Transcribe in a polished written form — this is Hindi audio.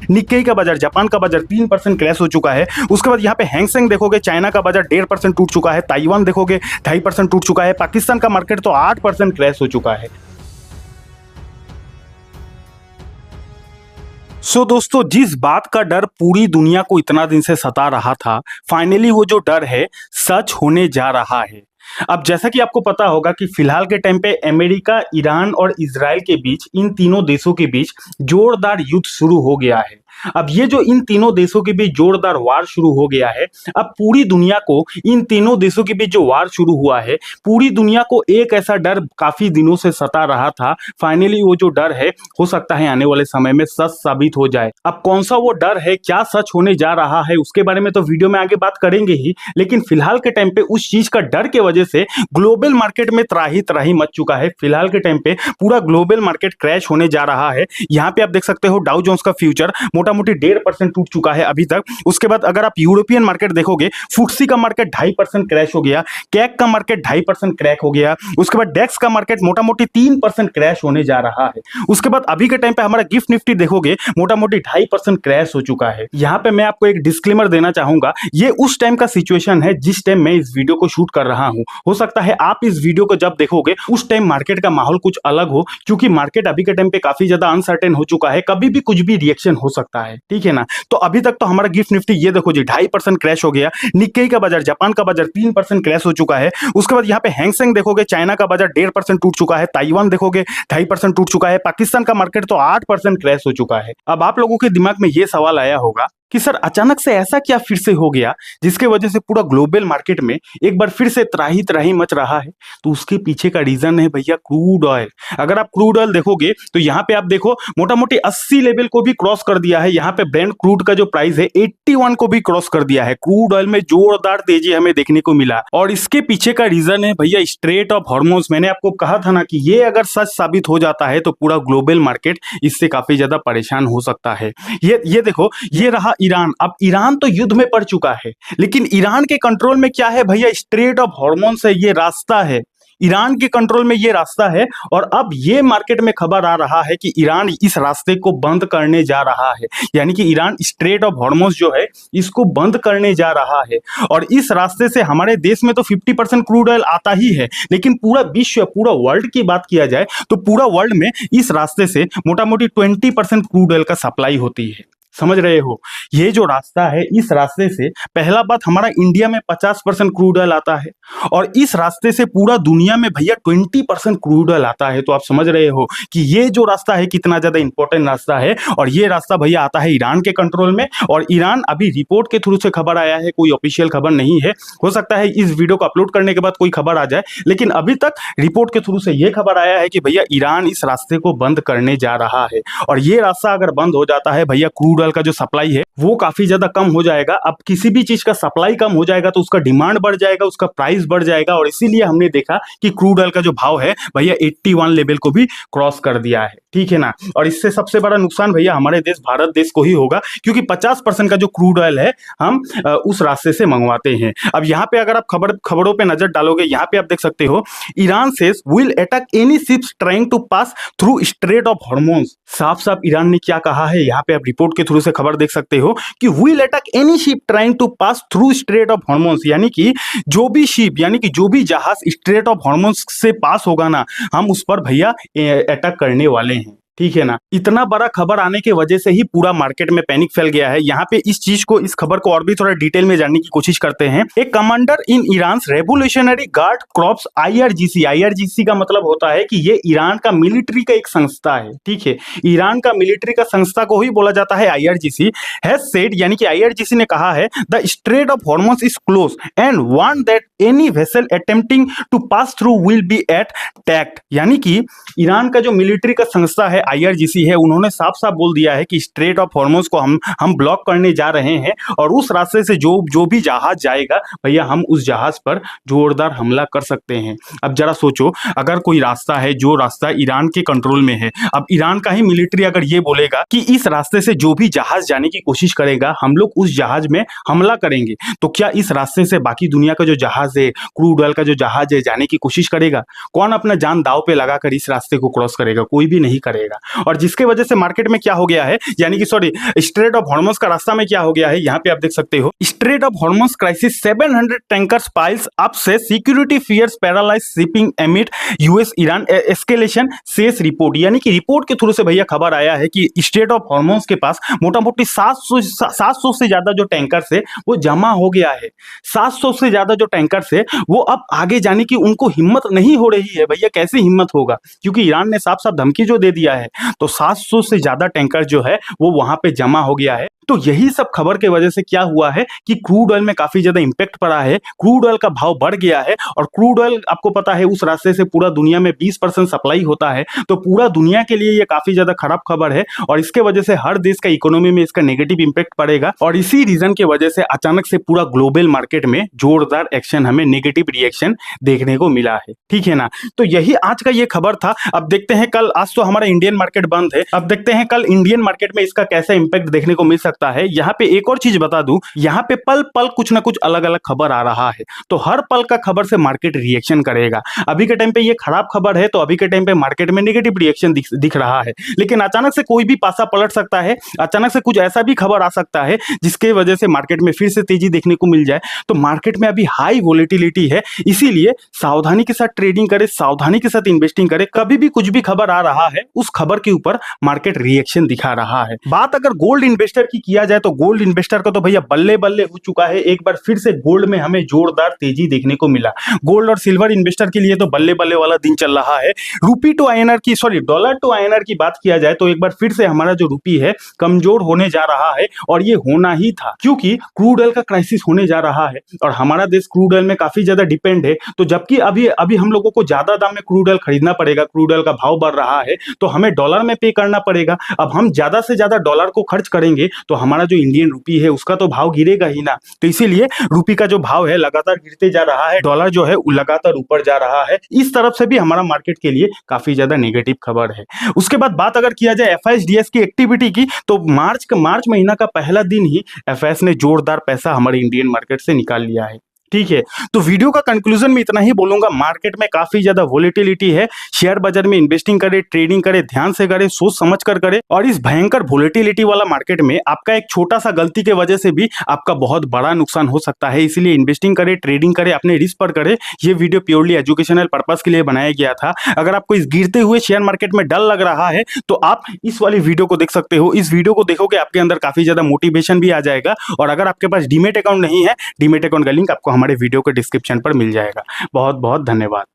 निक्केई का बाजार, जापान का बाजार 3% क्रैश हो चुका है। उसके बाद यहाँ पे हैंगसेंग देखोगे, चाइना का बाजार 1.5% टूट चुका है। ताइवान देखोगे 2.5% टूट चुका है। पाकिस्तान का मार्केट तो 8% क्रैश हो चुका है। दोस्तों, जिस बात का डर पूरी दुनिया को इतना दिन से सता रहा था, फाइनली वो जो डर है सच होने जा रहा है। अब जैसा कि आपको पता होगा कि फिलहाल के टाइम पे अमेरिका, ईरान और इजराइल के बीच, इन तीनों देशों के बीच जोरदार युद्ध शुरू हो गया है। अब ये जो इन तीनों देशों के बीच जोरदार वार शुरू हो गया है, अब पूरी दुनिया को इन तीनों देशों के बीच जो वार शुरू हुआ है, पूरी दुनिया को एक ऐसा डर काफी दिनों से सता रहा था, फाइनली वो जो डर है हो सकता है आने वाले समय में सच साबित हो जाए। अब कौन सा वो डर है, क्या सच होने जा रहा है, उसके बारे में तो वीडियो में आगे बात करेंगे ही, लेकिन फिलहाल के टाइम पे उस चीज का डर के वजह से ग्लोबल मार्केट में त्राही त्राही मच चुका है। फिलहाल के टाइम पे पूरा ग्लोबल मार्केट क्रैश होने जा रहा है। यहाँ पे आप देख सकते हो डाउ जोन्स का फ्यूचर मोटा मोटी 1.5% टूट चुका है अभी तक। उसके बाद अगर आप यूरोपियन मार्केट देखोगे, फुटसी का मार्केट 2.5% क्रैश हो गया, कैक का मार्केट 2.5% क्रैक हो गया। उसके बाद डेक्स का मार्केट मोटा मोटी 3% क्रैश होने जा रहा है। उसके बाद अभी के टाइम पे हमारा गिफ्ट निफ्टी देखोगे मोटा मोटी 2.5% क्रैश हो चुका है। यहाँ पे मैं आपको एक डिस्क्लेमर देना चाहूंगा, ये उस टाइम का सिचुएशन है जिस टाइम मैं इस वीडियो को शूट कर रहा हूँ। हो सकता है आप इस वीडियो को जब देखोगे उस टाइम मार्केट का माहौल कुछ अलग हो, क्योंकि मार्केट अभी के टाइम पे काफी ज्यादा अनसर्टेन हो चुका है, कभी भी कुछ भी रिएक्शन हो सकता है, ठीक है ना। तो अभी तक तो हमारा गिफ्ट निफ्टी ये देखो जी 2.5% क्रैश हो गया। निक्केई का बाजार, जापान का बाजार 3% क्रैश हो चुका है। उसके बाद यहाँ पे हैंगसेंग देखोगे, चाइना का बाजार 1.5% टूट चुका है। ताइवान देखोगे 2.5% टूट चुका है। पाकिस्तान का मार्केट तो 8% क्रैश हो चुका है। अब आप लोगों के दिमाग में ये सवाल आया होगा कि सर अचानक से ऐसा क्या फिर से हो गया जिसके वजह से पूरा ग्लोबल मार्केट में एक बार फिर से त्राही त्राही मच रहा है। तो उसके पीछे का रीजन है भैया क्रूड ऑयल। अगर आप क्रूड ऑयल देखोगे तो यहाँ पे आप देखो मोटा मोटी 80 लेवल को भी क्रॉस कर दिया है। यहाँ पे ब्रेंट क्रूड का जो प्राइस है 81 को भी क्रॉस कर दिया है। क्रूड ऑयल में जोरदार तेजी हमें देखने को मिला, और इसके पीछे का रीजन है भैया स्ट्रेट ऑफ हॉर्मोन्स। मैंने आपको कहा था ना कि ये अगर सच साबित हो जाता है तो पूरा ग्लोबल मार्केट इससे काफी ज्यादा परेशान हो सकता है। ये देखो, ये रहा ईरान। अब ईरान तो युद्ध में पड़ चुका है, लेकिन ईरान के कंट्रोल में क्या है भैया, स्ट्रेट ऑफ हॉर्मोन्स है, ये रास्ता है। ईरान के कंट्रोल में ये रास्ता है, और अब ये मार्केट में खबर आ रहा है कि ईरान इस रास्ते को बंद करने जा रहा है। यानी कि ईरान स्ट्रेट ऑफ हॉर्मोन्स जो है इसको बंद करने जा रहा है, और इस रास्ते से हमारे देश में तो 50% क्रूड ऑयल आता ही है, लेकिन पूरा विश्व, पूरा वर्ल्ड की बात किया जाए तो पूरा वर्ल्ड में इस रास्ते से मोटा मोटी 20% क्रूड ऑयल का सप्लाई होती है। समझ रहे हो, ये जो रास्ता है, इस रास्ते से पहला बात हमारा इंडिया में 50% क्रूड ऑयल आता है, और इस रास्ते से पूरा दुनिया में भैया 20% क्रूड ऑयल आता है। तो आप समझ रहे हो कि ये जो रास्ता है कितना ज्यादा इंपॉर्टेंट रास्ता है, और ये रास्ता भैया आता है ईरान के कंट्रोल में। और ईरान अभी रिपोर्ट के थ्रू से खबर आया है, कोई ऑफिशियल खबर नहीं है। हो सकता है इस वीडियो को अपलोड करने के बाद कोई खबर आ जाए, लेकिन अभी तक रिपोर्ट के थ्रू से ये खबर आया है कि भैया ईरान इस रास्ते को बंद करने जा रहा है। और ये रास्ता अगर बंद हो जाता है भैया, क्रूड का जो सप्लाई है वो काफी ज्यादा कम हो जाएगा। अब किसी भी चीज का सप्लाई कम हो जाएगा तो उसका डिमांड बढ़ जाएगा, उसका प्राइस बढ़ जाएगा, और इसीलिए हमने देखा कि क्रूड ऑयल का जो भाव है भैया 81 लेवल को भी क्रॉस कर दिया है, ठीक है ना। और इससे सबसे बड़ा नुकसान भैया हमारे देश भारत देश को ही होगा, क्योंकि 50% का जो क्रूड ऑयल है हम उस रास्ते से मंगवाते हैं। अब यहाँ पे अगर आप खबरों पे नजर डालोगे, यहाँ पे आप देख सकते हो Iran says will attack any ships trying to pass through Strait of Hormuz. साफ साफ ईरान ने क्या कहा है, यहाँ पे आप रिपोर्ट के थ्रू से खबर देख सकते हो कि will attack any ship trying to pass through Strait of Hormuz. यानी कि जो भी शिप, यानी कि जो भी जहाज स्ट्रेट ऑफ हॉर्मोन्स से पास होगा ना, हम उस पर भैया अटैक करने वाले हैं, ठीक है ना। इतना बड़ा खबर आने की वजह से ही पूरा मार्केट में पैनिक फैल गया है। यहाँ पे इस चीज को, इस खबर को और भी थोड़ा डिटेल में जानने की कोशिश करते हैं। एक commander in Iran revolutionary guard corps IRGC, IRGC का मतलब होता है कि ये ईरान का मिलिट्री का एक संस्था है, ठीक है। ईरान का मिलिट्री का संस्था को ही बोला जाता है आईआरजीसी। हैज सेड, यानी कि आईआरजीसी ने कहा है the Strait of Hormuz is close and want that any vessel attempting to pass through will be attacked. यानी कि ईरान का जो मिलिट्री का संस्था है आईआरजीसी है, उन्होंने साफ साफ बोल दिया है कि स्ट्रेट ऑफ हॉर्मोन्स को हम ब्लॉक करने जा रहे हैं, और उस रास्ते से जो भी जहाज जाएगा भैया हम उस जहाज पर जोरदार हमला कर सकते हैं। अब जरा सोचो, अगर कोई रास्ता है जो रास्ता ईरान के कंट्रोल में है, अब ईरान का ही मिलिट्री अगर ये बोलेगा कि इस रास्ते से जो भी जहाज जाने की कोशिश करेगा हम लोग उस जहाज में हमला करेंगे, तो क्या इस रास्ते से बाकी दुनिया का जो जहाज है, क्रूड ऑयल का जो जहाज है, जाने की कोशिश करेगा? कौन अपना जान दांव पे लगाकर इस रास्ते को क्रॉस करेगा? कोई भी नहीं करेगा। मिलेगा। और जिसके वजह से मार्केट में क्या हो गया है, यानी कि सॉरी, स्ट्रेट ऑफ हॉर्मुज का रास्ता में क्या हो गया है, यहाँ पे आप देख सकते हो, strait of Hormuz crisis, 700 tankers piles up से security fears paralyze shipping amid US Iran escalation says report. यानी कि रिपोर्ट के थ्रू से भैया खबर आया है कि स्ट्रेट ऑफ हॉर्मुज के पास मोटा मोटी 700 से ज्यादा जो टैंकर्स है वो जमा हो गया है। 700 से ज्यादा जो टैंकर्स है वो अब आगे जाने की उनको हिम्मत नहीं हो रही है। भैया कैसे हिम्मत होगा, क्योंकि ईरान ने साफ साफ धमकी जो दे दिया है, तो 700 से ज्यादा टैंकर जो है वो वहां पे जमा हो गया है। तो यही सब खबर के वजह से क्या हुआ है कि क्रूड ऑयल में काफी ज्यादा इंपैक्ट पड़ा है, क्रूड ऑयल का भाव बढ़ गया है। और क्रूड ऑयल आपको पता है उस रास्ते से पूरा दुनिया में 20% सप्लाई होता है, तो पूरा दुनिया के लिए ये काफी ज्यादा खराब खबर है। और इसके वजह से हर देश का इकोनॉमी में इसका नेगेटिव इंपैक्ट पड़ेगा। और इसी रीजन की वजह से अचानक से पूरा ग्लोबल मार्केट में जोरदार एक्शन, हमें नेगेटिव रिएक्शन देखने को मिला है। ठीक है ना, तो यही आज का ये खबर था। अब देखते हैं कल, आज तो हमारा इंडियन मार्केट बंद है, अब देखते हैं कल इंडियन मार्केट में इसका कैसा इंपैक्ट देखने को मिल सकता है। यहाँ पे एक और चीज बता दूं, यहाँ पे पल पल कुछ ना कुछ अलग अलग खबर आ रहा है, तो हर पल का खबर से मार्केट रिएक्शन करेगा। अभी के टाइम पे ये खराब खबर है, तो अभी के टाइम पे मार्केट में नेगेटिव रिएक्शन दिख रहा है, लेकिन अचानक से कोई भी पासा पलट सकता है, अचानक से कुछ ऐसा भी खबर आ सकता है जिसके वजह से मार्केट में फिर से तेजी देखने को मिल जाए। तो मार्केट में अभी हाई वोलेटिलिटी है, इसीलिए सावधानी के साथ ट्रेडिंग करें, सावधानी के साथ इन्वेस्टिंग करें। कभी भी कुछ भी खबर आ रहा है, उस खबर के ऊपर मार्केट रिएक्शन दिखा रहा है। बात अगर गोल्ड इन्वेस्टर की किया जाए, तो गोल्ड इन्वेस्टर का तो भैया बल्ले बल्ले हो चुका है। एक बार फिर से गोल्ड में हमें जोरदार तेजी देखने को मिला। गोल्ड और सिल्वर इन्वेस्टर के लिए तो बल्ले बल्ले वाला दिन चल रहा है। रूपी टू आईएनआर की, सॉरी, डॉलर टू आईएनआर की बात किया जाए, तो एक बार फिर से हमारा जो रूपी है कमजोर होने जा रहा है। और ये होना ही था, क्योंकि क्रूड ऑयल का क्राइसिस होने जा रहा है और हमारा देश क्रूड ऑयल में काफी ज्यादा डिपेंड है। तो जबकि अभी अभी हम लोगों को ज्यादा दाम में क्रूड ऑयल खरीदना पड़ेगा, क्रूड ऑयल का भाव बढ़ रहा है, तो हमें डॉलर में पे करना पड़ेगा। अब हम ज्यादा से ज्यादा डॉलर को खर्च करेंगे तो हमारा जो इंडियन रूपी है उसका तो भाव गिरेगा ही ना। तो इसीलिए रूपी का जो भाव है लगातार गिरते जा रहा है, डॉलर जो है लगातार ऊपर जा रहा है। इस तरफ से भी हमारा मार्केट के लिए काफी ज्यादा नेगेटिव खबर है। उसके बाद बात अगर किया जाए एफआईएस की एक्टिविटी की, तो मार्च महीना का पहला दिन ही एफआईएस ने जोरदार पैसा हमारे इंडियन मार्केट से निकाल लिया है। ठीक है, तो वीडियो का कंक्लूजन में इतना ही बोलूंगा, मार्केट में काफी ज्यादा वोलेटिलिटी है। शेयर बाजार में इन्वेस्टिंग करें, ट्रेडिंग करें, ध्यान से करें, सोच समझ कर करें। और इस भयंकर वोलेटिलिटी वाला मार्केट में आपका एक छोटा सा गलती के वजह से भी आपका बहुत बड़ा नुकसान हो सकता है। इसीलिए इन्वेस्टिंग करें, ट्रेडिंग करें, अपने रिस्क पर करें। ये वीडियो प्योरली एजुकेशनल पर्पज के लिए बनाया गया था। अगर आपको इस गिरते हुए शेयर मार्केट में डर लग रहा है तो आप इस वाली वीडियो को देख सकते हो। इस वीडियो को देखोगे आपके अंदर काफी ज्यादा मोटिवेशन भी आ जाएगा। और अगर आपके पास डीमेट अकाउंट नहीं है, डीमेट अकाउंट का लिंक आपको हमारे वीडियो के डिस्क्रिप्शन पर मिल जाएगा। बहुत बहुत धन्यवाद।